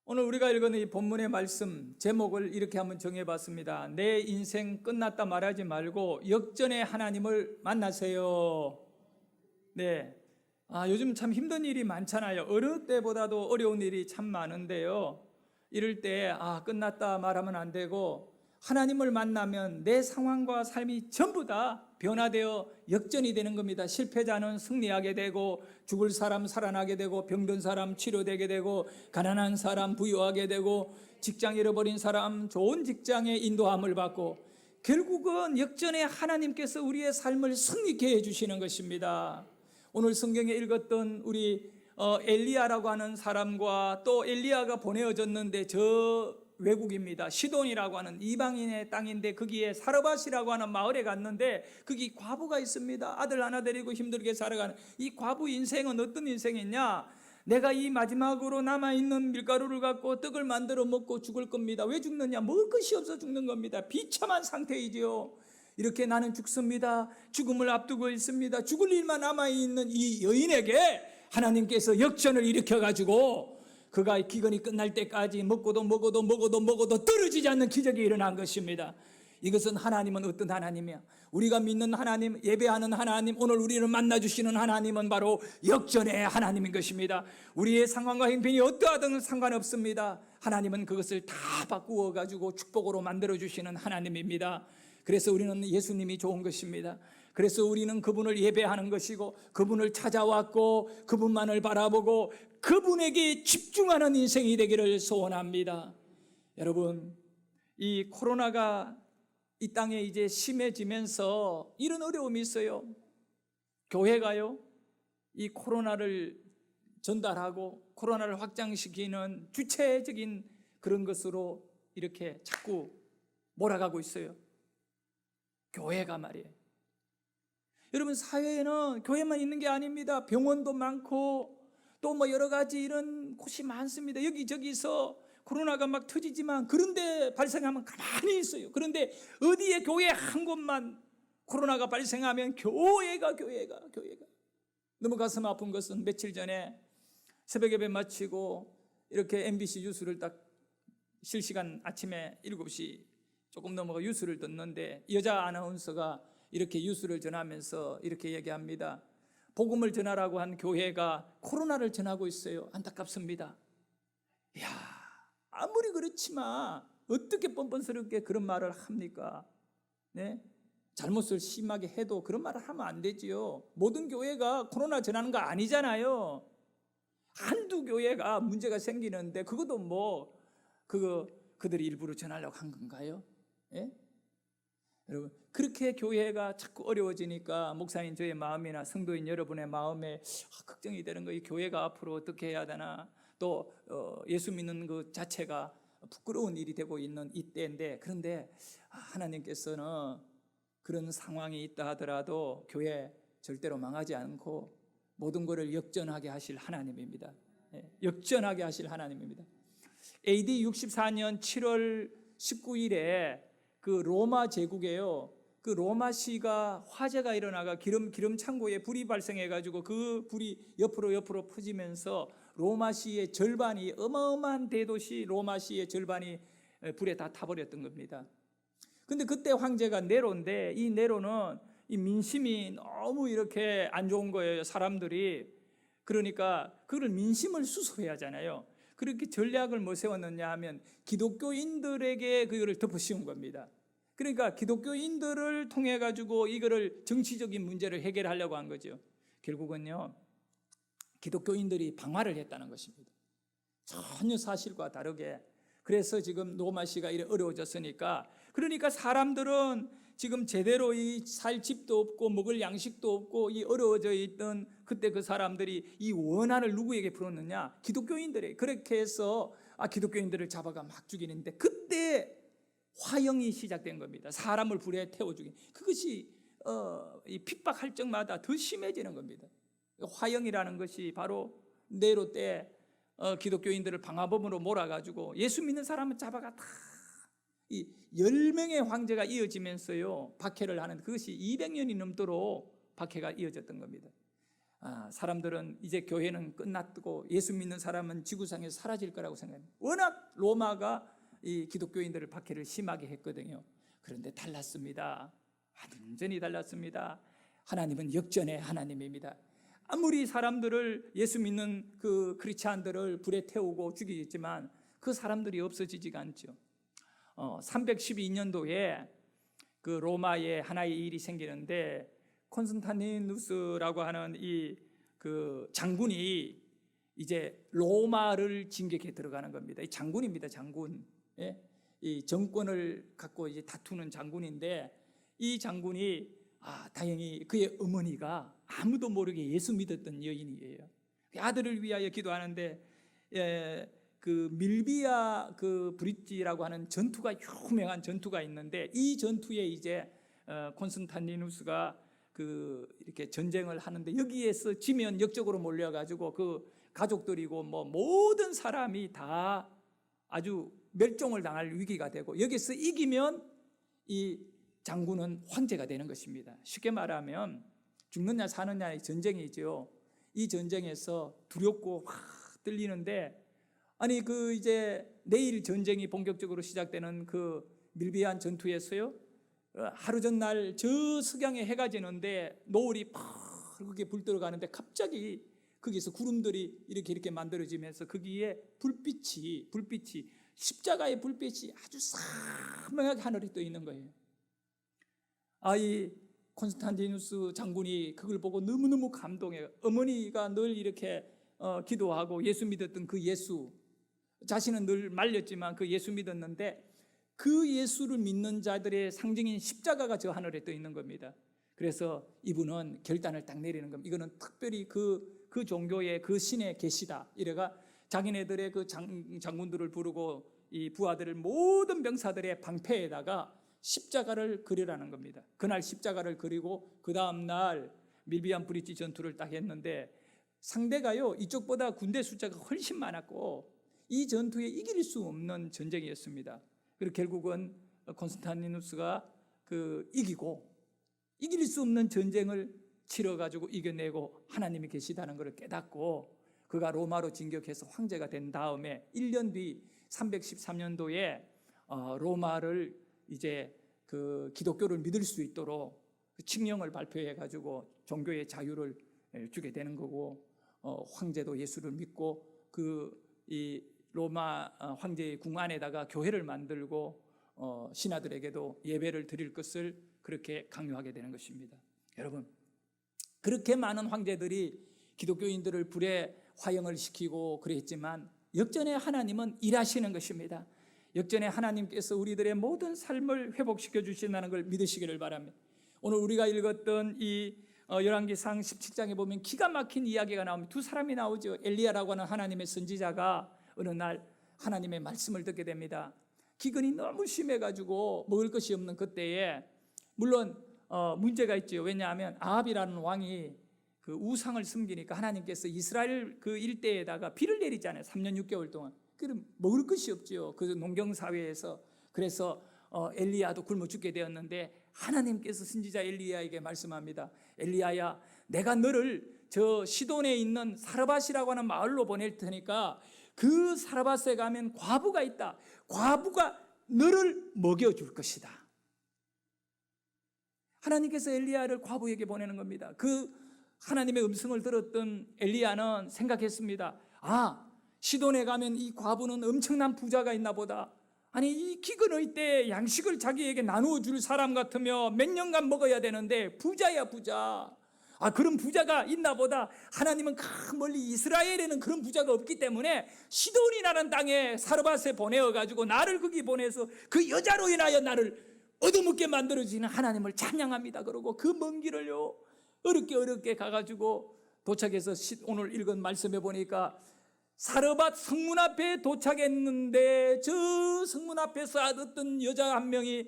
오늘 우리가 읽은 이 본문의 말씀 제목을 이렇게 한번 정해봤습니다. 내 인생 끝났다 말하지 말고 역전의 하나님을 만나세요. 네. 요즘 참 힘든 일이 많잖아요. 어느 때보다도 어려운 일이 참 많은데요. 이럴 때 끝났다 말하면 안 되고 하나님을 만나면 내 상황과 삶이 전부 다 변화되어 역전이 되는 겁니다. 실패자는 승리하게 되고, 죽을 사람 살아나게 되고, 병든 사람 치료되게 되고, 가난한 사람 부유하게 되고, 직장 잃어버린 사람 좋은 직장에 인도함을 받고, 결국은 역전의 하나님께서 우리의 삶을 승리케 해주시는 것입니다. 오늘 성경에 읽었던 우리 엘리야라고 하는 사람과 또 엘리야가 보내어졌는데 저 외국입니다. 시돈이라고 하는 이방인의 땅인데 거기에 사르밧이라고 하는 마을에 갔는데 거기 과부가 있습니다. 아들 하나 데리고 힘들게 살아가는 이 과부 인생은 어떤 인생이냐? 내가 이 마지막으로 남아있는 밀가루를 갖고 떡을 만들어 먹고 죽을 겁니다. 왜 죽느냐? 먹을 것이 없어 죽는 겁니다. 비참한 상태이지요. 이렇게 나는 죽습니다. 죽음을 앞두고 있습니다. 죽을 일만 남아있는 이 여인에게 하나님께서 역전을 일으켜가지고 그가 기근이 끝날 때까지 먹고도 떨어지지 않는 기적이 일어난 것입니다. 이것은 하나님은 어떤 하나님이야? 우리가 믿는 하나님, 예배하는 하나님, 오늘 우리를 만나주시는 하나님은 바로 역전의 하나님인 것입니다. 우리의 상황과 형편이 어떠하든 상관없습니다. 하나님은 그것을 다 바꾸어 가지고 축복으로 만들어주시는 하나님입니다. 그래서 우리는 예수님이 좋은 것입니다. 그래서 우리는 그분을 예배하는 것이고 그분을 찾아왔고 그분만을 바라보고 그분에게 집중하는 인생이 되기를 소원합니다. 여러분, 이 코로나가 이 땅에 이제 심해지면서 이런 어려움이 있어요. 교회가요, 이 코로나를 전달하고 코로나를 확장시키는 주체적인 그런 것으로 이렇게 자꾸 몰아가고 있어요. 교회가 말이에요. 여러분, 사회에는 교회만 있는 게 아닙니다. 병원도 많고 또 여러 가지 이런 곳이 많습니다. 여기저기서 코로나가 막 터지지만 그런데 발생하면 가만히 있어요. 그런데 어디에 교회 한 곳만 코로나가 발생하면 교회가 너무 가슴 아픈 것은 며칠 전에 새벽 예배 마치고 이렇게 MBC 뉴스를 딱 실시간 아침에 7시 조금 넘어가 뉴스를 듣는데 여자 아나운서가 이렇게 뉴스를 전하면서 이렇게 얘기합니다. 복음을 전하라고 한 교회가 코로나를 전하고 있어요. 안타깝습니다. 이야, 아무리 그렇지만 어떻게 뻔뻔스럽게 그런 말을 합니까? 네? 잘못을 심하게 해도 그런 말을 하면 안 되지요. 모든 교회가 코로나 전하는 거 아니잖아요. 한두 교회가 문제가 생기는데 그것도 그들이 일부러 전하려고 한 건가요? 예? 여러분, 그렇게 교회가 자꾸 어려워지니까 목사님 저의 마음이나 성도인 여러분의 마음에 걱정이 되는 거예요. 교회가 앞으로 어떻게 해야 되나, 또 예수 믿는 그 자체가 부끄러운 일이 되고 있는 이때인데, 그런데 하나님께서는 그런 상황이 있다 하더라도 교회 절대로 망하지 않고 모든 것을 역전하게 하실 하나님입니다. 역전하게 하실 하나님입니다. AD 64년 7월 19일에 그 로마 제국에요, 그 로마시가 화재가 일어나가 기름 창고에 불이 발생해가지고 그 불이 옆으로 퍼지면서 로마시의 절반이, 어마어마한 대도시 로마시의 절반이 불에 다 타버렸던 겁니다. 근데 그때 황제가 네로인데, 이 네로는 이 민심이 너무 이렇게 안 좋은 거예요, 사람들이. 그러니까 그걸 민심을 수습해야 하잖아요. 그렇게 전략을 세웠느냐 하면 기독교인들에게 그거를 덮어 씌운 겁니다. 그러니까 기독교인들을 통해 가지고 이거를 정치적인 문제를 해결하려고 한 거죠. 결국은요, 기독교인들이 방화를 했다는 것입니다. 전혀 사실과 다르게. 그래서 지금 로마시가 이래 어려워졌으니까, 그러니까 사람들은 지금 제대로 살 집도 없고 먹을 양식도 없고 이 어려워져 있던 그때 그 사람들이 이 원한을 누구에게 풀었느냐? 기독교인들에게. 그렇게 해서 기독교인들을 잡아가 막 죽이는데, 그때 화형이 시작된 겁니다. 사람을 불에 태워 죽인. 그것이 이 핍박할 적마다 더 심해지는 겁니다. 화형이라는 것이 바로 네로 때 기독교인들을 방화범으로 몰아가지고 예수 믿는 사람을 잡아가 다 이 10명의 황제가 이어지면서요 박해를 하는, 그것이 200년이 넘도록 박해가 이어졌던 겁니다. 사람들은 이제 교회는 끝났고 예수 믿는 사람은 지구상에서 사라질 거라고 생각합니다. 워낙 로마가 이 기독교인들을 박해를 심하게 했거든요. 그런데 달랐습니다. 완전히 달랐습니다. 하나님은 역전의 하나님입니다. 아무리 사람들을, 예수 믿는 그 크리스찬들을 불에 태우고 죽이겠지만 그 사람들이 없어지지가 않죠. 312년도에 그 로마에 하나의 일이 생기는데, 콘스탄티누스라고 하는 이 그 장군이 이제 로마를 진격해 들어가는 겁니다. 이 장군입니다, 장군. 예? 이 정권을 갖고 이제 다투는 장군인데, 이 장군이 다행히 그의 어머니가 아무도 모르게 예수 믿었던 여인이에요. 아들을 위하여 기도하는데, 그 밀비아 그 브릿지라고 하는 전투가, 유명한 전투가 있는데, 이 전투에 이제 콘스탄티누스가 그 이렇게 전쟁을 하는데, 여기에서 지면 역적으로 몰려가지고 그 가족들이고 뭐 모든 사람이 다 아주 멸종을 당할 위기가 되고, 여기서 이기면 이 장군은 황제가 되는 것입니다. 쉽게 말하면 죽느냐 사느냐의 전쟁이죠. 이 전쟁에서 두렵고 확 떨리는데, 아니 그 이제 내일 전쟁이 본격적으로 시작되는 그 밀비안 전투에서요, 하루 전날 저 석양에 해가 지는데 노을이 팍하게 불 들어가는데, 갑자기 거기서 구름들이 이렇게 만들어지면서 거기에 불빛이 십자가의 불빛이 아주 선명하게 하늘에 떠 있는 거예요. 이 콘스탄티누스 장군이 그걸 보고 너무너무 감동해요. 어머니가 늘 이렇게 기도하고 예수 믿었던 그 예수, 자신은 늘 말렸지만 그 예수 믿었는데, 그 예수를 믿는 자들의 상징인 십자가가 저 하늘에 떠 있는 겁니다. 그래서 이분은 결단을 딱 내리는 겁니다. 이거는 특별히 그 종교의 그 신의 계시다. 이래가 자기네들의 그 장군들을 부르고 이 부하들을 모든 병사들의 방패에다가 십자가를 그리라는 겁니다. 그날 십자가를 그리고 그 다음 날 밀비안 브릿지 전투를 딱 했는데, 상대가요 이쪽보다 군대 숫자가 훨씬 많았고 이 전투에 이길 수 없는 전쟁이었습니다. 그리고 결국은 콘스탄티누스가 이기고, 이길 수 없는 전쟁을 치러가지고 이겨내고 하나님이 계시다는 것을 깨닫고, 그가 로마로 진격해서 황제가 된 다음에 1년 뒤 313년도에 로마를 이제 그 기독교를 믿을 수 있도록 칙령을 발표해가지고 종교의 자유를 주게 되는 거고, 황제도 예수를 믿고 이 로마 황제의 궁 안에다가 교회를 만들고 신하들에게도 예배를 드릴 것을 그렇게 강요하게 되는 것입니다. 여러분, 그렇게 많은 황제들이 기독교인들을 불에 화형을 시키고 그랬지만, 역전의 하나님은 일하시는 것입니다. 역전의 하나님께서 우리들의 모든 삶을 회복시켜 주신다는 걸 믿으시기를 바랍니다. 오늘 우리가 읽었던 이 열왕기상 17장에 보면 기가 막힌 이야기가 나옵니다. 두 사람이 나오죠. 엘리야라고 하는 하나님의 선지자가 어느 날 하나님의 말씀을 듣게 됩니다. 기근이 너무 심해가지고 먹을 것이 없는 그때에, 물론 문제가 있죠. 왜냐하면 아합이라는 왕이 그 우상을 섬기니까 하나님께서 이스라엘 그 일대에다가 비를 내리잖아요. 3년 6개월 동안. 그럼 먹을 것이 없죠. 그 농경사회에서. 그래서 엘리야도 굶어 죽게 되었는데, 하나님께서 선지자 엘리야에게 말씀합니다. 엘리야야, 내가 너를 저 시돈에 있는 사르밧이라고 하는 마을로 보낼 테니까 그 사르밧에 가면 과부가 있다. 과부가 너를 먹여줄 것이다. 하나님께서 엘리야를 과부에게 보내는 겁니다. 그 하나님의 음성을 들었던 엘리야는 생각했습니다. 시돈에 가면 이 과부는 엄청난 부자가 있나 보다. 아니, 이 기근의 때에 양식을 자기에게 나누어 줄 사람 같으며 몇 년간 먹어야 되는데 부자야, 부자. 그런 부자가 있나 보다. 하나님은 멀리 이스라엘에는 그런 부자가 없기 때문에 시돈이라는 땅에 사르밧에 보내어가지고 나를 거기 보내서 그 여자로 인하여 나를 얻어먹게 만들어주시는 하나님을 찬양합니다. 그러고 그 먼 길을요 어렵게 가가지고 도착해서 오늘 읽은 말씀에 보니까 사르밧 성문 앞에 도착했는데, 저 성문 앞에서 어떤 여자 한 명이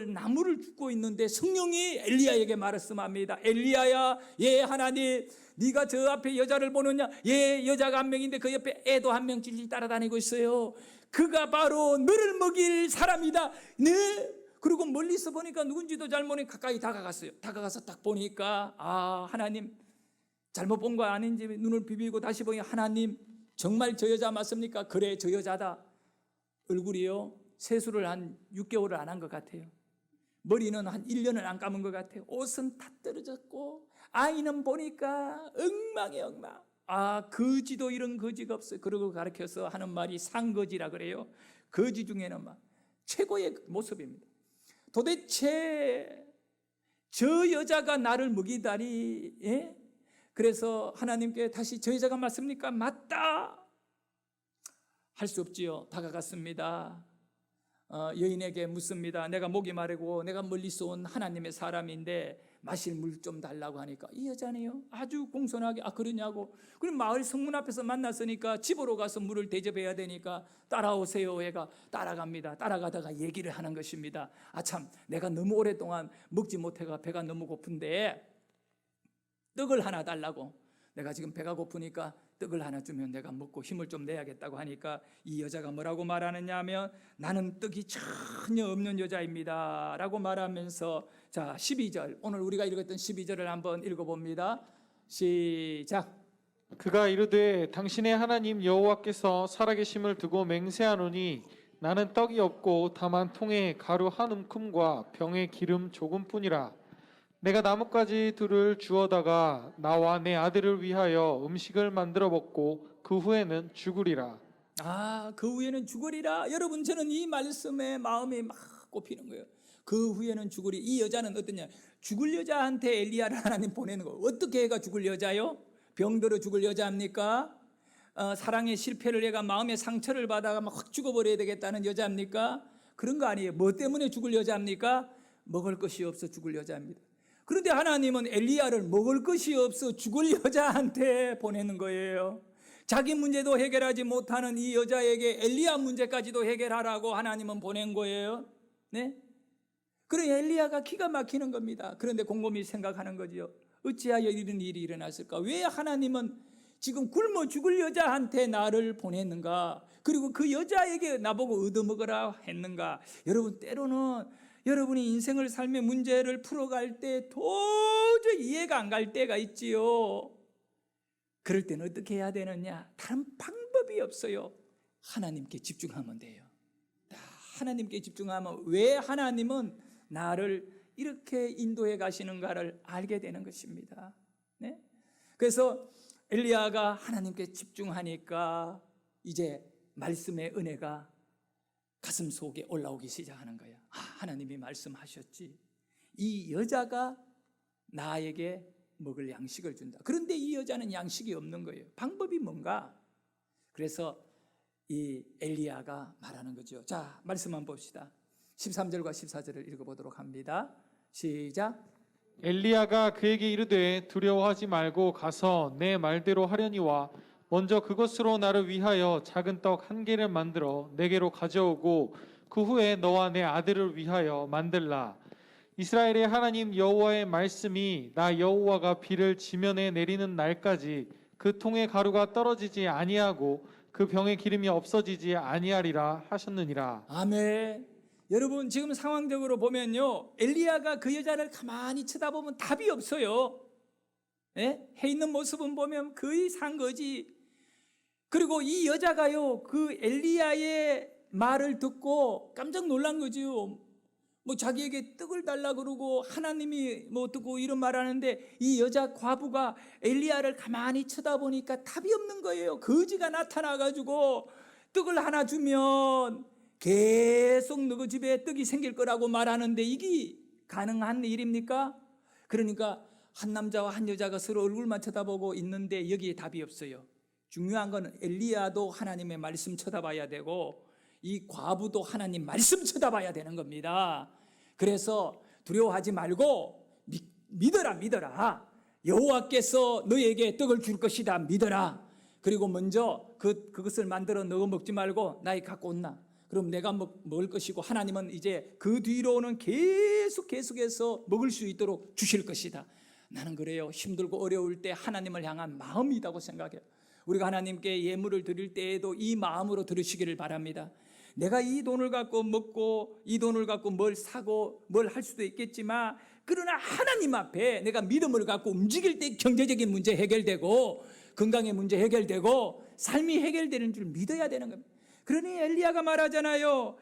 나무를 줍고 있는데 성령이 엘리야에게 말씀합니다. 엘리야야, 예 하나님, 네가 저 앞에 여자를 보느냐? 예, 여자가 한 명인데 그 옆에 애도 한 명 질질 따라다니고 있어요. 그가 바로 너를 먹일 사람이다. 네. 그리고 멀리서 보니까 누군지도 잘 모르니 가까이 다가갔어요. 다가가서 딱 보니까 하나님, 잘못 본 거 아닌지 눈을 비비고 다시 보니 하나님 정말 저 여자 맞습니까? 그래 저 여자다. 얼굴이요 세수를 한 6개월을 안 한 것 같아요. 머리는 한 1년을 안 감은 것 같아요. 옷은 다 떨어졌고 아이는 보니까 엉망이 엉망. 아 거지도 이런 거지가 없어요. 그러고 가르쳐서 하는 말이 상거지라 그래요. 거지 중에는 막 최고의 모습입니다. 도대체 저 여자가 나를 먹이다니. 예? 그래서 하나님께 다시 저 여자가 맞습니까? 맞다 할 수 없지요. 다가갔습니다. 여인에게 묻습니다. 내가 목이 마르고 내가 멀리서 온 하나님의 사람인데 마실 물 좀 달라고 하니까 이 여자네요 아주 공손하게 그러냐고. 그럼 마을 성문 앞에서 만났으니까 집으로 가서 물을 대접해야 되니까 따라오세요 해가 따라갑니다. 따라가다가 얘기를 하는 것입니다. 참 내가 너무 오랫동안 먹지 못해가 배가 너무 고픈데 떡을 하나 달라고. 내가 지금 배가 고프니까 떡을 하나 주면 내가 먹고 힘을 좀 내야겠다고 하니까 이 여자가 뭐라고 말하느냐 하면 나는 떡이 전혀 없는 여자입니다 라고 말하면서 자 12절 오늘 우리가 읽었던 12절을 한번 읽어봅니다. 시작. 그가 이르되 당신의 하나님 여호와께서 살아계심을 두고 맹세하노니 나는 떡이 없고 다만 통에 가루 한 움큼과 병에 기름 조금뿐이라. 내가 나뭇가지 둘을 주워다가 나와 내 아들을 위하여 음식을 만들어 먹고 그 후에는 죽으리라. 그 후에는 죽으리라. 여러분 저는 이 말씀에 마음이 막 꼽히는 거예요. 그 후에는 죽으리. 이 여자는 어떠냐? 죽을 여자한테 엘리야를 하나님 보내는 거. 어떻게 해가 죽을 여자요? 병들어 죽을 여자입니까? 사랑의 실패를 해가 마음의 상처를 받아가 막 확 죽어버려야 되겠다는 여자입니까? 그런 거 아니에요. 뭐 때문에 죽을 여자입니까? 먹을 것이 없어 죽을 여자입니다. 그런데 하나님은 엘리야를 먹을 것이 없어 죽을 여자한테 보내는 거예요. 자기 문제도 해결하지 못하는 이 여자에게 엘리야 문제까지도 해결하라고 하나님은 보낸 거예요. 네? 그래 엘리야가 기가 막히는 겁니다. 그런데 곰곰이 생각하는 거지요. 어찌하여 이런 일이 일어났을까? 왜 하나님은 지금 굶어 죽을 여자한테 나를 보냈는가? 그리고 그 여자에게 나보고 얻어먹으라 했는가? 여러분 때로는 여러분이 인생을 삶의 문제를 풀어갈 때 도저히 이해가 안 갈 때가 있지요. 그럴 때는 어떻게 해야 되느냐? 다른 방법이 없어요. 하나님께 집중하면 돼요. 하나님께 집중하면 왜 하나님은 나를 이렇게 인도해 가시는가를 알게 되는 것입니다. 네? 그래서 엘리야가 하나님께 집중하니까 이제 말씀의 은혜가 가슴 속에 올라오기 시작하는 거야. 하나님이 말씀하셨지. 이 여자가 나에게 먹을 양식을 준다. 그런데 이 여자는 양식이 없는 거예요. 방법이 뭔가? 그래서 이 엘리야가 말하는 거죠. 자, 말씀 한번 봅시다. 13절과 14절을 읽어보도록 합니다. 시작. 엘리야가 그에게 이르되 두려워하지 말고 가서 내 말대로 하려니와 먼저 그것으로 나를 위하여 작은 떡 한 개를 만들어 내게로 가져오고 그 후에 너와 내 아들을 위하여 만들라. 이스라엘의 하나님 여호와의 말씀이 나 여호와가 비를 지면에 내리는 날까지 그 통에 가루가 떨어지지 아니하고 그 병에 기름이 없어지지 아니하리라 하셨느니라. 아멘. 여러분 지금 상황적으로 보면요, 엘리야가 그 여자를 가만히 쳐다보면 답이 없어요. 예? 해 있는 모습은 보면 거의 산 거지. 그리고 이 여자가요, 그 엘리야의 말을 듣고 깜짝 놀란 거지요. 뭐 자기에게 떡을 달라 그러고 하나님이 뭐 어떻고 이런 말하는데 이 여자 과부가 엘리야를 가만히 쳐다보니까 답이 없는 거예요. 거지가 나타나가지고 떡을 하나 주면 계속 너희 집에 떡이 생길 거라고 말하는데 이게 가능한 일입니까? 그러니까 한 남자와 한 여자가 서로 얼굴만 쳐다보고 있는데 여기에 답이 없어요. 중요한 건 엘리야도 하나님의 말씀 쳐다봐야 되고 이 과부도 하나님 말씀 쳐다봐야 되는 겁니다. 그래서 두려워하지 말고 믿어라. 여호와께서 너에게 떡을 줄 것이다. 믿어라. 그리고 먼저 그것을 만들어 너가 먹지 말고 나에 갖고 온나. 그럼 내가 먹을 것이고 하나님은 이제 그 뒤로는 계속해서 먹을 수 있도록 주실 것이다. 나는 그래요. 힘들고 어려울 때 하나님을 향한 마음이 있다고 생각해요. 우리가 하나님께 예물을 드릴 때에도 이 마음으로 들으시기를 바랍니다. 내가 이 돈을 갖고 먹고 이 돈을 갖고 뭘 사고 뭘 할 수도 있겠지만 그러나 하나님 앞에 내가 믿음을 갖고 움직일 때 경제적인 문제 해결되고 건강의 문제 해결되고 삶이 해결되는 줄 믿어야 되는 겁니다. 그러니 엘리야가 말하잖아요.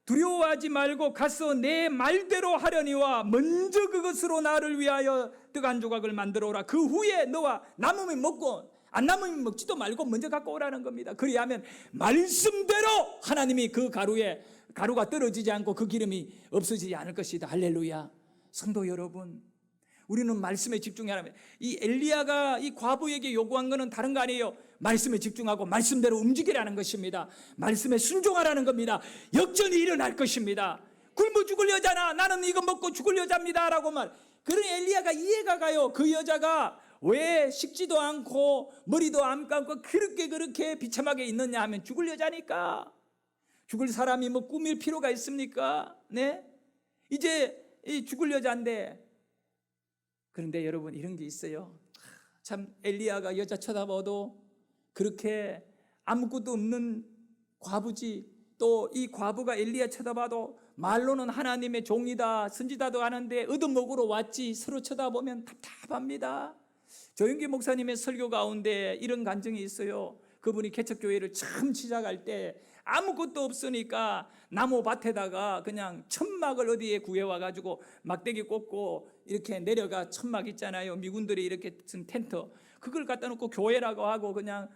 두려워하지 말고 가서 내 말대로 하려니와 먼저 그것으로 나를 위하여 떡 한 조각을 만들어 오라. 그 후에 너와 남으면 먹고 안 남으면 먹지도 말고 먼저 갖고 오라는 겁니다. 그리하면 말씀대로 하나님이 그 가루가 떨어지지 않고 그 기름이 없어지지 않을 것이다. 할렐루야. 성도 여러분, 우리는 말씀에 집중해야 합니다. 이 엘리야가 이 과부에게 요구한 것은 다른 거 아니에요. 말씀에 집중하고 말씀대로 움직이라는 것입니다. 말씀에 순종하라는 겁니다. 역전이 일어날 것입니다. 굶어 죽을 여자나 나는 이거 먹고 죽을 여자입니다 라고 말. 그런 엘리야가 이해가 가요. 그 여자가 왜 식지도 않고 머리도 안 감고 그렇게 비참하게 있느냐 하면 죽을 여자니까. 죽을 사람이 뭐 꾸밀 필요가 있습니까? 네? 이제 이 죽을 여자인데. 그런데 여러분 이런 게 있어요. 참 엘리야가 여자 쳐다봐도 그렇게 아무것도 없는 과부지, 또 이 과부가 엘리야 쳐다봐도 말로는 하나님의 종이다 선지자도 하는데 얻어먹으러 왔지. 서로 쳐다보면 답답합니다. 조영기 목사님의 설교 가운데 이런 간증이 있어요. 그분이 개척교회를 처음 시작할 때 아무것도 없으니까 나무 밭에다가 그냥 천막을 어디에 구해와가지고 막대기 꽂고 이렇게 내려가 천막 있잖아요. 미군들이 이렇게 쓴 텐트, 그걸 갖다 놓고 교회라고 하고 그냥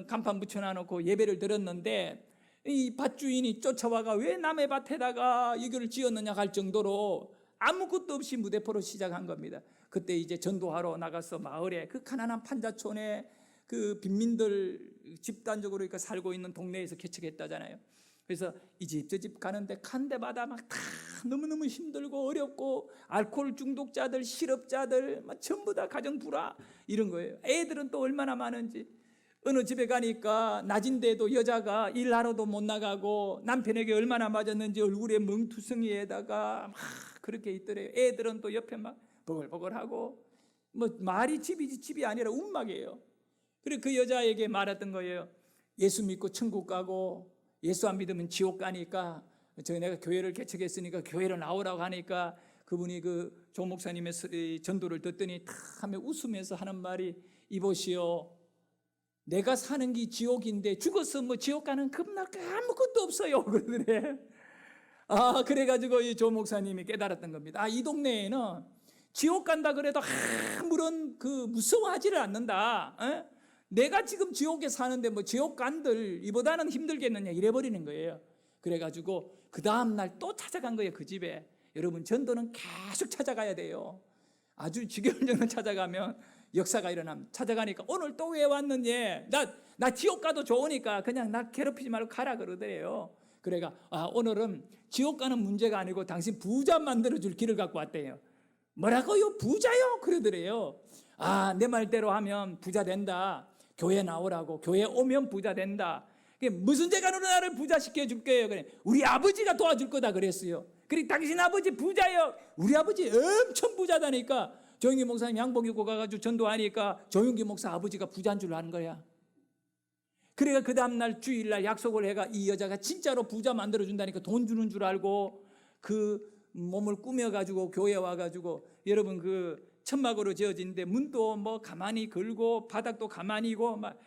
간판 붙여놔놓고 예배를 드렸는데 이 밭주인이 쫓아와가 왜 남의 밭에다가 이걸 지었느냐 할 정도로 아무것도 없이 무대포로 시작한 겁니다. 그때 이제 전도하러 나가서 마을에 그 가난한 판자촌에 그 빈민들 집단적으로 이렇게 살고 있는 동네에서 개척했다잖아요. 그래서 이 집 저 집 가는데 간 데마다 막 다 너무너무 힘들고 어렵고 알코올 중독자들, 실업자들 막 전부 다 가정 불화 이런 거예요. 애들은 또 얼마나 많은지. 어느 집에 가니까 낮인데도 여자가 일하러도 못 나가고 남편에게 얼마나 맞았는지 얼굴에 멍투성이에다가 막 그렇게 있더래요. 애들은 또 옆에 막 버글버글하고 뭐 말이 집이지 집이 아니라 움막이에요. 그리고 그 여자에게 말했던 거예요. 예수 믿고 천국 가고 예수 안 믿으면 지옥 가니까 내가 교회를 개척했으니까 교회로 나오라고 하니까 그분이 그 조 목사님의 전도를 듣더니 다 하며 웃으면서 하는 말이 이보시오. 내가 사는 게 지옥인데 죽어서 뭐 지옥 가는 겁날 아무것도 없어요. 그러더래. 그래가지고 이 조 목사님이 깨달았던 겁니다. 이 동네에는 지옥 간다 그래도 아무런 무서워하지를 않는다. 내가 지금 지옥에 사는데 뭐 지옥 간들 이보다는 힘들겠느냐 이래버리는 거예요. 그래가지고 그 다음날 또 찾아간 거예요. 그 집에. 여러분 전도는 계속 찾아가야 돼요. 아주 지겨울 정도 찾아가면 역사가 일어납니다. 찾아가니까 오늘 또 왜 왔느니? 나 지옥 가도 좋으니까 그냥 나 괴롭히지 말고 가라 그러더래요. 그래가 오늘은 지옥 가는 문제가 아니고 당신 부자 만들어줄 길을 갖고 왔대요. 뭐라고요? 부자요? 그러더래요. 내 말대로 하면 부자 된다. 교회 나오라고. 교회 오면 부자 된다. 무슨 죄가 너로 나를 부자 시켜줄게요. 그래. 우리 아버지가 도와줄 거다 그랬어요. 그리고 당신 아버지 부자요. 우리 아버지 엄청 부자다니까. 조용기 목사님 양복 입고 가가지고 전도하니까 조용기 목사 아버지가 부자인 줄 아는 거야. 그래가 그 다음날 주일날 약속을 해가 이 여자가 진짜로 부자 만들어준다니까 돈 주는 줄 알고 그 몸을 꾸며가지고 교회 와가지고 여러분 그 천막으로 지어진데 문도 뭐 가만히 걸고 바닥도 가만히고 막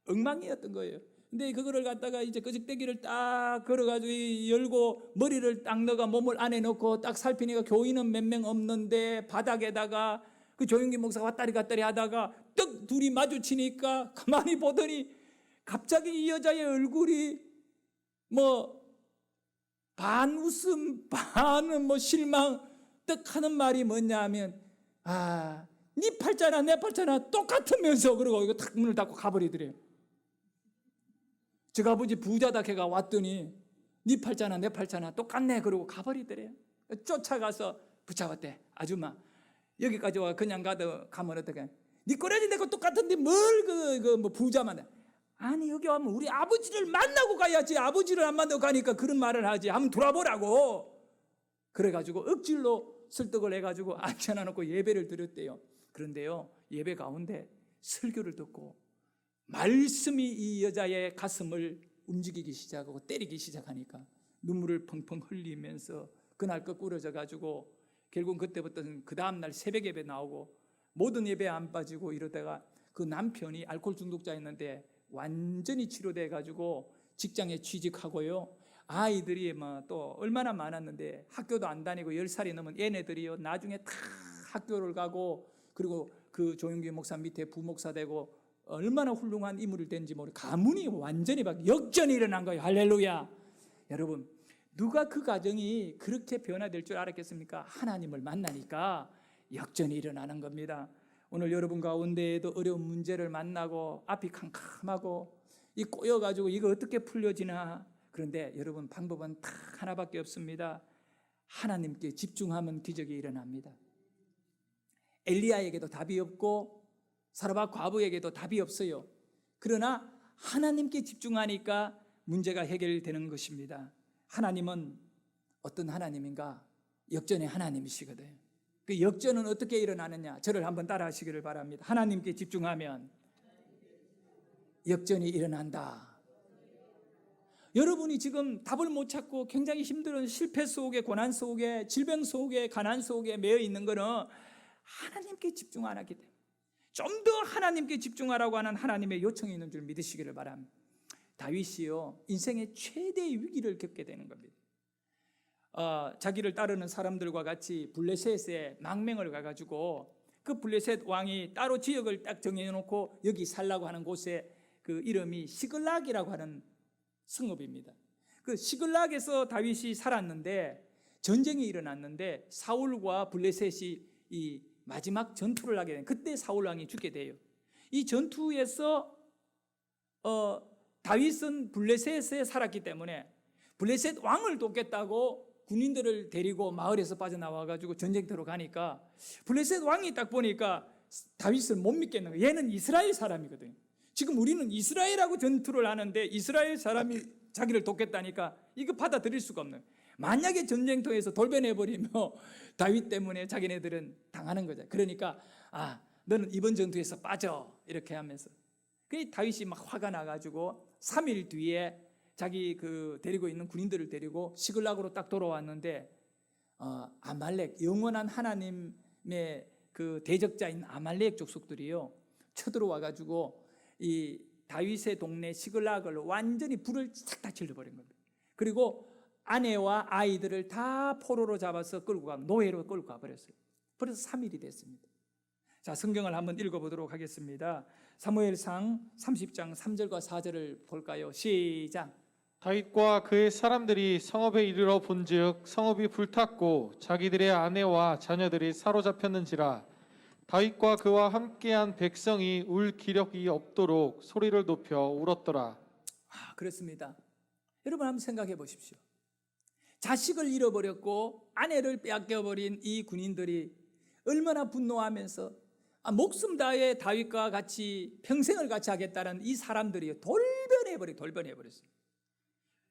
엉망이었던 거예요. 근데 그거를 갖다가 이제 끄적대기를 딱 걸어가지고 열고 머리를 딱 넣어가 몸을 안에 넣고 딱 살피니까 교인은 몇 명 없는데 바닥에다가 그 조용기 목사가 왔다리 갔다리 하다가 떡 둘이 마주치니까 가만히 보더니 갑자기 이 여자의 얼굴이 뭐 반 웃음 반은 뭐 실망 떡 하는 말이 뭐냐 하면 네 팔자나 내 팔자나 똑같으면서 그러고 이거 탁 문을 닫고 가버리더래요. 저 아버지 부자다 걔가 왔더니 네 팔자나 내 팔자나 똑같네 그러고 가버리더래요. 쫓아가서 붙잡았대. 아줌마 여기까지 와 그냥 가면 어떡해? 네 꼬라지 내고 똑같은데 뭘 뭐 부자만 해. 아니 여기 와면 우리 아버지를 만나고 가야지. 아버지를 안 만나고 가니까 그런 말을 하지. 한번 돌아보라고. 그래가지고 억지로 설득을 해가지고 앉혀놔놓고 예배를 드렸대요. 그런데요 예배 가운데 설교를 듣고 말씀이 이 여자의 가슴을 움직이기 시작하고 때리기 시작하니까 눈물을 펑펑 흘리면서 그날 거꾸러져 가지고 결국 그때부터는 그 다음날 새벽 예배 나오고 모든 예배 안 빠지고 이러다가 그 남편이 알코올 중독자였는데 완전히 치료돼 가지고 직장에 취직하고요. 아이들이 뭐 또 얼마나 많았는데 학교도 안 다니고 10살이 넘은 얘네들이요. 나중에 다 학교를 가고 그리고 그 조용기 목사 밑에 부목사 되고 얼마나 훌륭한 인물이 된지 모르고 가문이 완전히 막 역전이 일어난 거예요. 할렐루야. 여러분, 누가 그 가정이 그렇게 변화될 줄 알았겠습니까? 하나님을 만나니까 역전이 일어나는 겁니다. 오늘 여러분 가운데에도 어려운 문제를 만나고 앞이 캄캄하고 이 꼬여가지고 이거 어떻게 풀려지나. 그런데 여러분, 방법은 딱 하나밖에 없습니다. 하나님께 집중하면 기적이 일어납니다. 엘리야에게도 답이 없고 사르밧 과부에게도 답이 없어요. 그러나 하나님께 집중하니까 문제가 해결되는 것입니다. 하나님은 어떤 하나님인가? 역전의 하나님이시거든요. 그 역전은 어떻게 일어나느냐? 저를 한번 따라 하시기를 바랍니다. 하나님께 집중하면 역전이 일어난다. 여러분이 지금 답을 못 찾고 굉장히 힘든 실패 속에, 고난 속에, 질병 속에, 가난 속에 매여 있는 것은 하나님께 집중 안 하기 때문에, 좀 더 하나님께 집중하라고 하는 하나님의 요청이 있는 줄 믿으시기를 바랍니다. 다윗이요, 인생의 최대의 위기를 겪게 되는 겁니다. 자기를 따르는 사람들과 같이 블레셋에 망명을 가가지고 그 블레셋 왕이 따로 지역을 딱 정해놓고 여기 살라고 하는 곳에 그 이름이 시글락이라고 하는 성읍입니다. 그 시글락에서 다윗이 살았는데 전쟁이 일어났는데 사울과 블레셋이 이 마지막 전투를 하게 된, 그때 사울 왕이 죽게 돼요. 이 전투에서 다윗은 블레셋에 살았기 때문에 블레셋 왕을 돕겠다고 군인들을 데리고 마을에서 빠져나와가지고 전쟁터로 가니까 블레셋 왕이 딱 보니까 다윗을 못 믿겠는 거예요. 얘는 이스라엘 사람이거든요. 지금 우리는 이스라엘하고 전투를 하는데 이스라엘 사람이 자기를 돕겠다니까 이거 받아들일 수가 없는 거예요. 만약에 전쟁터에서 돌변해버리면 다윗 때문에 자기네들은 당하는 거죠. 그러니까 너는 이번 전투에서 빠져, 이렇게 하면서 그 다윗이 막 화가 나가지고 3일 뒤에 자기 그 데리고 있는 군인들을 데리고 시글락으로 딱 돌아왔는데 아말렉, 영원한 하나님의 그 대적자인 아말렉 족속들이요 쳐들어와 가지고 이 다윗의 동네 시글락을 완전히 불을 싹 다 질러버린 겁니다. 그리고 아내와 아이들을 다 포로로 잡아서 끌고 가, 노예로 끌고 가버렸어요. 그래서 3일이 됐습니다. 자, 성경을 한번 읽어보도록 하겠습니다. 사무엘상 30장 3절과 4절을 볼까요? 시작. 다윗과 그의 사람들이 성읍에 이르러 본즉 성읍이 불탔고 자기들의 아내와 자녀들이 사로잡혔는지라. 다윗과 그와 함께한 백성이 울 기력이 없도록 소리를 높여 울었더라. 그렇습니다. 여러분 한번 생각해 보십시오. 자식을 잃어버렸고 아내를 빼앗겨버린 이 군인들이 얼마나 분노하면서 목숨 다해 다윗과 같이 평생을 같이 하겠다는 이 사람들이 돌변해버렸어요.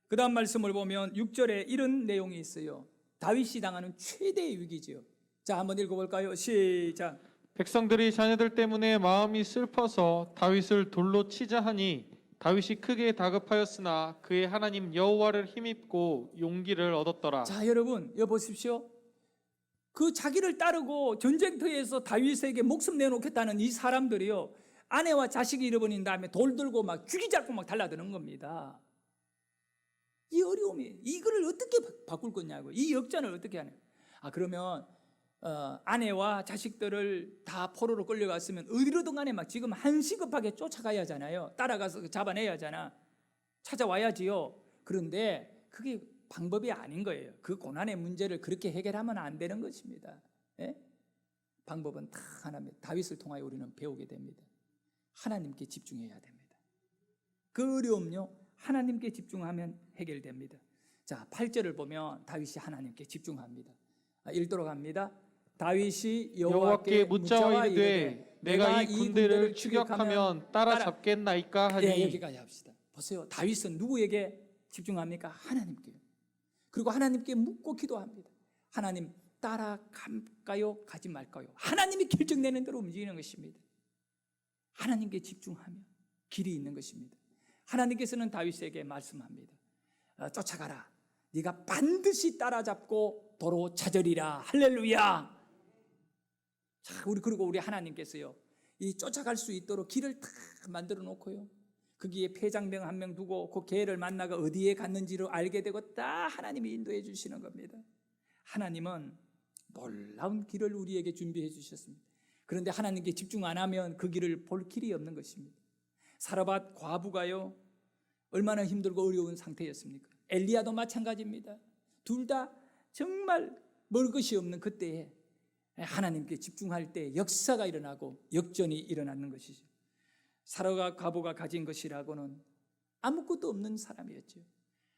그 다음 말씀을 보면 6절에 이런 내용이 있어요. 다윗이 당하는 최대의 위기지요. 자, 한번 읽어볼까요? 시작. 백성들이 자녀들 때문에 마음이 슬퍼서 다윗을 돌로 치자 하니 다윗이 크게 다급하였으나 그의 하나님 여호와를 힘입고 용기를 얻었더라. 자, 여러분 여기 보십시오. 그 자기를 따르고 전쟁터에서 다윗에게 목숨 내놓겠다는 이 사람들이요, 아내와 자식이 잃어버린 다음에 돌 들고 막 죽이자고 막 달라드는 겁니다. 이 어려움이, 이거를 어떻게 바꿀 거냐고, 이 역전을 어떻게 하냐. 그러면 아내와 자식들을 다 포로로 끌려갔으면 어디로든 간에 막 지금 한시급하게 쫓아가야 하잖아요. 따라가서 잡아내야 하잖아. 찾아와야지요. 그런데 그게 방법이 아닌 거예요. 그 고난의 문제를 그렇게 해결하면 안 되는 것입니다. 예? 방법은 다 하나입니다. 다윗을 통하여 우리는 배우게 됩니다. 하나님께 집중해야 됩니다. 그 어려움요, 하나님께 집중하면 해결됩니다. 자, 8절을 보면 다윗이 하나님께 집중합니다. 읽도록 합니다. 다윗이 여호와께 묻자와 이르되 내가 이 군대를 추격하면 따라잡겠나이까 하니. 네, 여기까지 합시다. 보세요. 다윗은 누구에게 집중합니까? 하나님께요. 그리고 하나님께 묻고 기도합니다. 하나님, 따라갈까요? 가지 말까요? 하나님이 결정내는 대로 움직이는 것입니다. 하나님께 집중하면 길이 있는 것입니다. 하나님께서는 다윗에게 말씀합니다. 쫓아가라. 네가 반드시 따라잡고 도로 찾으리라. 할렐루야. 자, 그리고 우리 하나님께서요, 이 쫓아갈 수 있도록 길을 다 만들어 놓고요, 거기에 폐장병 한 명 두고 그 개를 만나가 어디에 갔는지를 알게 되고 다 하나님이 인도해 주시는 겁니다. 하나님은 놀라운 길을 우리에게 준비해 주셨습니다. 그런데 하나님께 집중 안 하면 그 길을 볼 길이 없는 것입니다. 사르밧 과부가요, 얼마나 힘들고 어려운 상태였습니까? 엘리야도 마찬가지입니다. 둘 다 정말 먹을 것이 없는 그때에 하나님께 집중할 때 역사가 일어나고 역전이 일어나는 것이죠. 사르밧 과부가 가진 것이라고는 아무것도 없는 사람이었죠.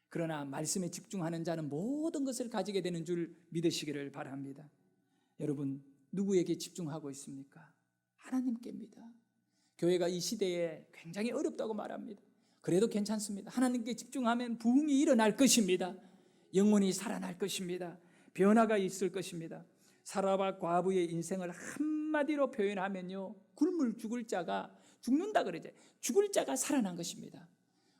그러나 말씀에 집중하는 자는 모든 것을 가지게 되는 줄 믿으시기를 바랍니다. 여러분, 누구에게 집중하고 있습니까? 하나님께입니다. 교회가 이 시대에 굉장히 어렵다고 말합니다. 그래도 괜찮습니다. 하나님께 집중하면 부흥이 일어날 것입니다. 영혼이 살아날 것입니다. 변화가 있을 것입니다. 사르밧 과부의 인생을 한마디로 표현하면요, 굶을 죽을 자가 죽는다 그러죠. 죽을 자가 살아난 것입니다.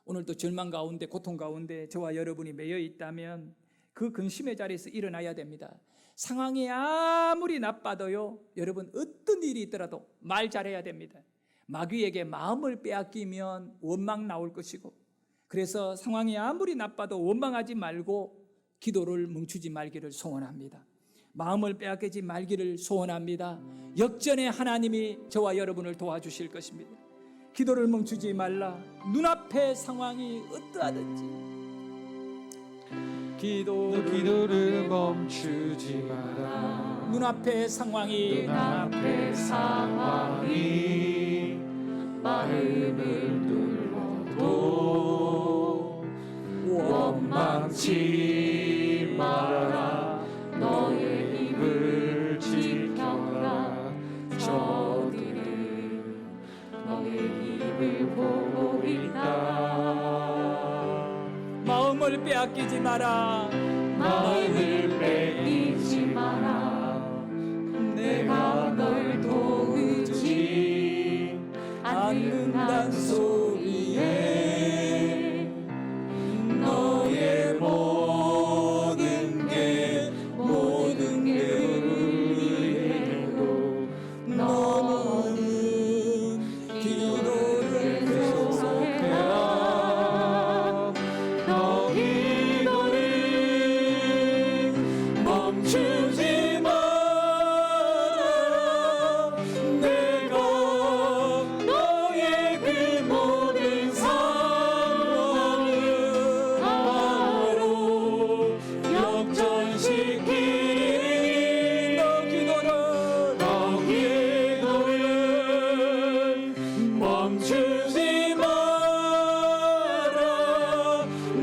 오늘도 절망 가운데, 고통 가운데 저와 여러분이 매여 있다면 그 근심의 자리에서 일어나야 됩니다. 상황이 아무리 나빠도요, 여러분 어떤 일이 있더라도 말 잘해야 됩니다. 마귀에게 마음을 빼앗기면 원망 나올 것이고, 그래서 상황이 아무리 나빠도 원망하지 말고 기도를 멈추지 말기를 소원합니다. 마음을 빼앗기지 말기를 소원합니다. 역전의 하나님이 저와 여러분을 도와주실 것입니다. 기도를 멈추지 말라. 눈앞의 상황이 어떠하든지 기도를 멈추지 마라. 눈앞의 상황이 마음을 눌러도 원망치 마라. 너의 입을 지켜라. 저들은 너의 입을 보고 있다. 마음을 빼앗기지 마라. 마음을 빼앗기지 마라. 내가 널 도우지 않는단 소리에 너의 모든 게 의외로 너는 기도를 계속해라. 너 기도를 멈추지 마라. 내가 너의 그 모든 상황을 바로 역전시키니 너 기도를 멈추지 마라.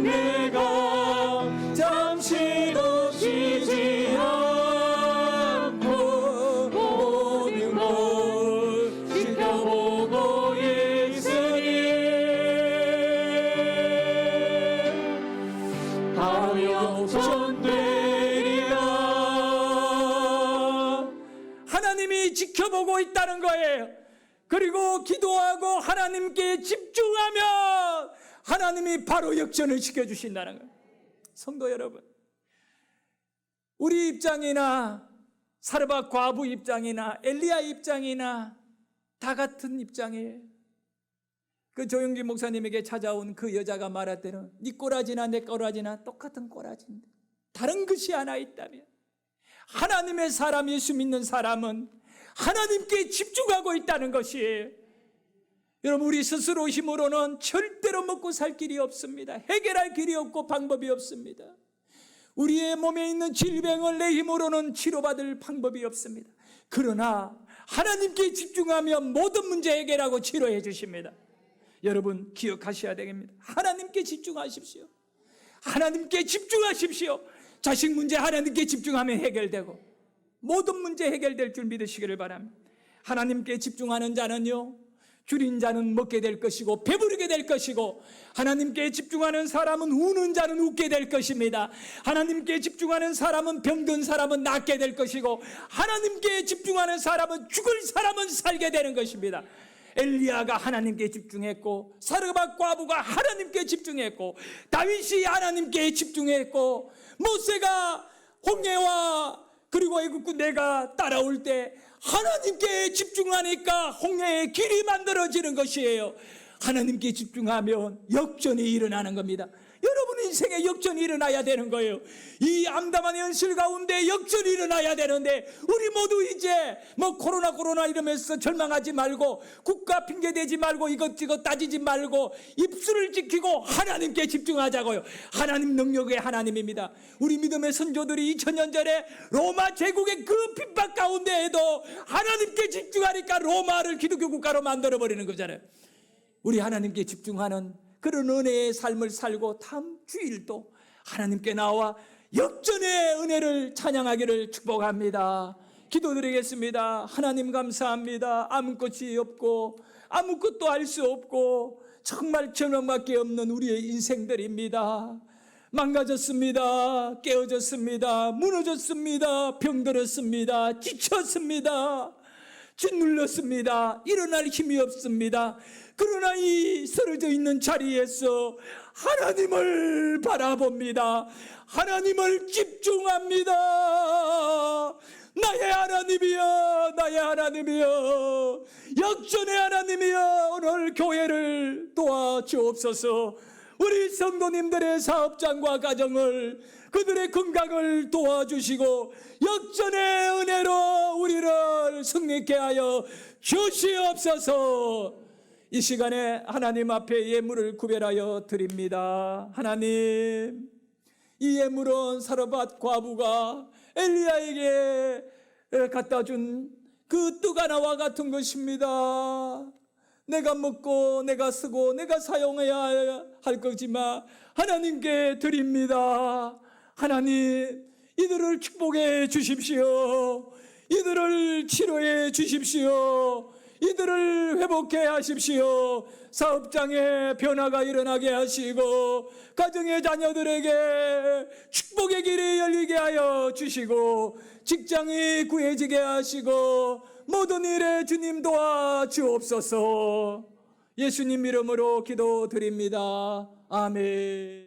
내가 잠시도 쉬지 않고 모든 걸 지켜보고 있으니 바로 역전되리라. 하나님이 지켜보고 있다는 거예요. 그리고 기도하고 하나님께 집중하면 하나님이 바로 역전을 시켜주신다는 거예요. 성도 여러분, 우리 입장이나 사르밧 과부 입장이나 엘리야 입장이나 다 같은 입장이에요. 그 조영기 목사님에게 찾아온 그 여자가 말할 때는 네 꼬라지나 내 꼬라지나 똑같은 꼬라지인데 다른 것이 하나 있다면, 하나님의 사람, 예수 믿는 사람은 하나님께 집중하고 있다는 것이에요. 여러분, 우리 스스로 힘으로는 절대로 먹고 살 길이 없습니다. 해결할 길이 없고 방법이 없습니다. 우리의 몸에 있는 질병을 내 힘으로는 치료받을 방법이 없습니다. 그러나 하나님께 집중하면 모든 문제 해결하고 치료해 주십니다. 여러분, 기억하셔야 되겠습니다. 하나님께 집중하십시오. 하나님께 집중하십시오. 자식 문제 하나님께 집중하면 해결되고 모든 문제 해결될 줄 믿으시기를 바랍니다. 하나님께 집중하는 자는요, 줄인 자는 먹게 될 것이고 배부르게 될 것이고, 하나님께 집중하는 사람은 우는 자는 웃게 될 것입니다. 하나님께 집중하는 사람은 병든 사람은 낫게 될 것이고, 하나님께 집중하는 사람은 죽을 사람은 살게 되는 것입니다. 엘리야가 하나님께 집중했고, 사르밧 과부가 하나님께 집중했고, 다윗이 하나님께 집중했고, 모세가 홍해와 그리고 애굽 내가 따라올 때 하나님께 집중하니까 홍해의 길이 만들어지는 것이에요. 하나님께 집중하면 역전이 일어나는 겁니다. 여러분 인생에 역전이 일어나야 되는 거예요. 이 암담한 현실 가운데 역전이 일어나야 되는데, 우리 모두 이제 코로나 이러면서 절망하지 말고, 국가 핑계대지 말고, 이것저것 따지지 말고 입술을 지키고 하나님께 집중하자고요. 하나님 능력의 하나님입니다. 우리 믿음의 선조들이 2000년 전에 로마 제국의 그 핍박 가운데에도 하나님께 집중하니까 로마를 기독교 국가로 만들어버리는 거잖아요. 우리 하나님께 집중하는 그런 은혜의 삶을 살고 다음 주일도 하나님께 나와 역전의 은혜를 찬양하기를 축복합니다. 기도드리겠습니다. 하나님 감사합니다. 아무것이 없고 아무것도 알 수 없고 정말 절망밖에 없는 우리의 인생들입니다. 망가졌습니다. 깨어졌습니다. 무너졌습니다. 병들었습니다. 지쳤습니다. 짓눌렸습니다. 일어날 힘이 없습니다. 그러나 이 쓰러져 있는 자리에서 하나님을 바라봅니다. 하나님을 집중합니다. 나의 하나님이여, 나의 하나님이여, 역전의 하나님이여, 오늘 교회를 도와주옵소서. 우리 성도님들의 사업장과 가정을, 그들의 건강을 도와주시고 역전의 은혜로 우리를 승리케 하여 주시옵소서. 이 시간에 하나님 앞에 예물을 구별하여 드립니다. 하나님, 이 예물은 사르밧 과부가 엘리야에게 갖다 준 그 떡 하나와 같은 것입니다. 내가 먹고 내가 쓰고 내가 사용해야 할 거지만 하나님께 드립니다. 하나님, 이들을 축복해 주십시오. 이들을 치료해 주십시오. 이들을 회복해 하십시오. 사업장에 변화가 일어나게 하시고 가정의 자녀들에게 축복의 길이 열리게 하여 주시고 직장이 구해지게 하시고 모든 일에 주님 도와 주옵소서. 예수님 이름으로 기도드립니다. 아멘.